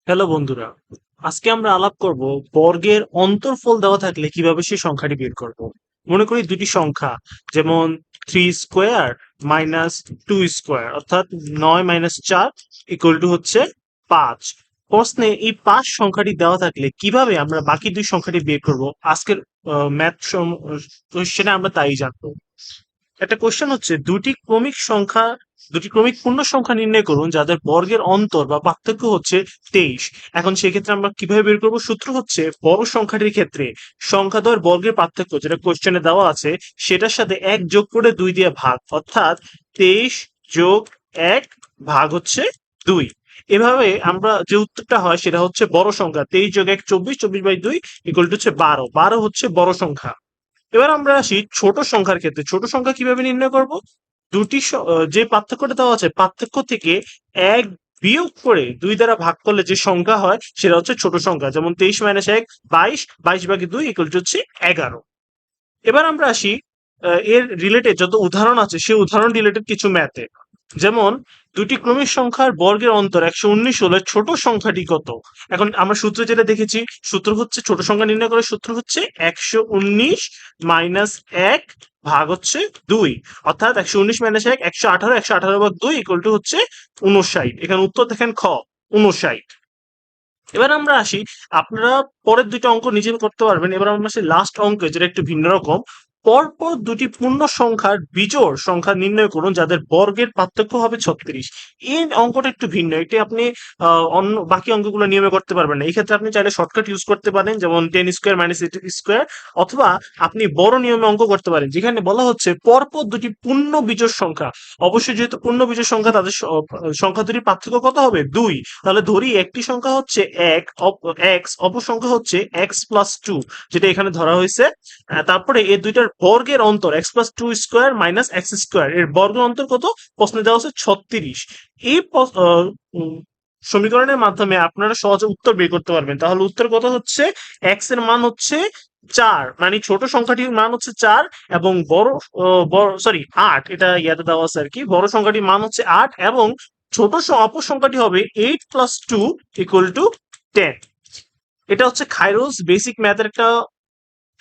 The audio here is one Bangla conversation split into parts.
হ্যালো বন্ধুরা, আজকে আমরা আলাপ করব বর্গের অন্তরফল দেওয়া থাকলে কিভাবে সেই সংখ্যাটি বের করব। মনে করি দুটি সংখ্যা, যেমন 3 স্কোয়ার মাইনাস 2 স্কোয়ার, অর্থাৎ 9 - 4 ইকুয়াল টু হচ্ছে 5। প্রশ্নে এই 5 সংখ্যাটি দেওয়া থাকলে কিভাবে আমরা বাকি দুই সংখ্যাটি বের করব, আজকের ম্যাথ কোশ্চেনে আমরা তাই জানবো। একটা কোশ্চেন হচ্ছে, দুটি ক্রমিক পূর্ণ সংখ্যা নির্ণয় করুন যাদের বর্গের অন্তর বা পার্থক্য হচ্ছে 23। এখন সেক্ষেত্রে আমরা কিভাবে বের করব? সূত্র হচ্ছে, বড় সংখ্যাটির ক্ষেত্রে সংখ্যাদ্বয়ের বর্গের পার্থক্য যেটা কোশ্চেনে দেওয়া আছে সেটার সাথে 1 যোগ করে 2 দিয়ে ভাগ, অর্থাৎ 23 যোগ 1 ভাগ হচ্ছে 2। এভাবে আমরা যে উত্তরটা হয় সেটা হচ্ছে বড় সংখ্যা। 23 যোগ 1 24, 24/2 ইকুয়াল টু হচ্ছে 12। 12 হচ্ছে বড় সংখ্যা। এবার আমরা আসি ছোট সংখ্যার ক্ষেত্রে। ছোট সংখ্যা কিভাবে নির্ণয় করব? যে পার্থক্যটা দেওয়া আছে, পার্থক্য থেকে 1 বিয়োগ করে 2 দ্বারা ভাগ করলে যে সংখ্যা হয় সেটা হচ্ছে ছোট সংখ্যা। যেমন 23 - 1 22, 22/2 ইকুয়াল টু হচ্ছে 11। এবার আমরা আসি এর রিলেটেড যত উদাহরণ আছে সেই উদাহরণ রিলেটেড কিছু ম্যাথে। যেমন দুটি ক্রমিক সংখ্যার বর্গের অন্তর 119 হলে ছোট সংখ্যাটি কত? এখন আমরা সূত্র যেটা দেখেছি, সূত্র হচ্ছে ছোট সংখ্যা নির্ণয় করার সূত্র হচ্ছে 119 মাইনাস 1 ভাগ হচ্ছে 2, অর্থাৎ 119 মাইনাস 1 118, 118/2 ইকুয়াল টু হচ্ছে 59। এখানে উত্তর দেখেন খ, 59। এবার আমরা আসি, আপনারা পরের দুইটা অঙ্ক নিজে করতে পারবেন। এবার আমরা আসি লাস্ট অঙ্কে, যেটা একটু ভিন্ন রকম। পরপর দুটি পূর্ণ সংখ্যার বিজোড় সংখ্যা নির্ণয় করুন যাদের বর্গের পার্থক্য হবে 36। এই অঙ্কটা একটু ভিন্ন, এটি আপনি অন্য বাকি অঙ্কগুলো নিয়মে করতে পারবেন না। এই ক্ষেত্রে আপনি চাইলে শর্টকাট ইউজ করতে পারেন, যেমন 10 স্কোয়ার মাইনাস 8 স্কোয়ার, অথবা আপনি বড় নিয়মে অঙ্ক করতে পারেন যেখানে বলা হচ্ছে পরপর দুটি পূর্ণ বিজোড় সংখ্যা। অবশ্যই যেহেতু পূর্ণ বিজোড় সংখ্যা, তাদের সংখ্যা দুটির পার্থক্য কত হবে? 2। তাহলে ধরি একটি সংখ্যা হচ্ছে এক্স, অপর সংখ্যা হচ্ছে x+2, যেটা এখানে ধরা হয়েছে। তারপরে এই দুইটার বর্গের অন্তর x+2 square minus x square, এর বর্গের অন্তর কত? প্রশ্নে দেওয়া হচ্ছে 36। এই সমীকরণের মাধ্যমে আপনারা সহজে উত্তর বের করতে পারবেন। তাহলে উত্তর কত হচ্ছে? x এর মান হচ্ছে 4, মানে ছোট সংখ্যাটির মান হচ্ছে 4, এবং বড় সরি 8, এটা ইয়াতে দেওয়া আছে আর কি। বড় সংখ্যাটির মান হচ্ছে 8, এবং অপর সংখ্যাটি হবে 8+2 ইকুয়াল টু 10। এটা হচ্ছে খাইরোস বেসিক ম্যাথের একটা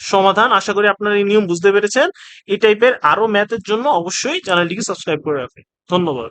সমাধান। আশা করি আপনারা এই নিয়ম বুঝতে পেরেছেন। এই টাইপের আরো ম্যাথের জন্য অবশ্যই চ্যানেলটিকে সাবস্ক্রাইব করে রাখবেন। ধন্যবাদ।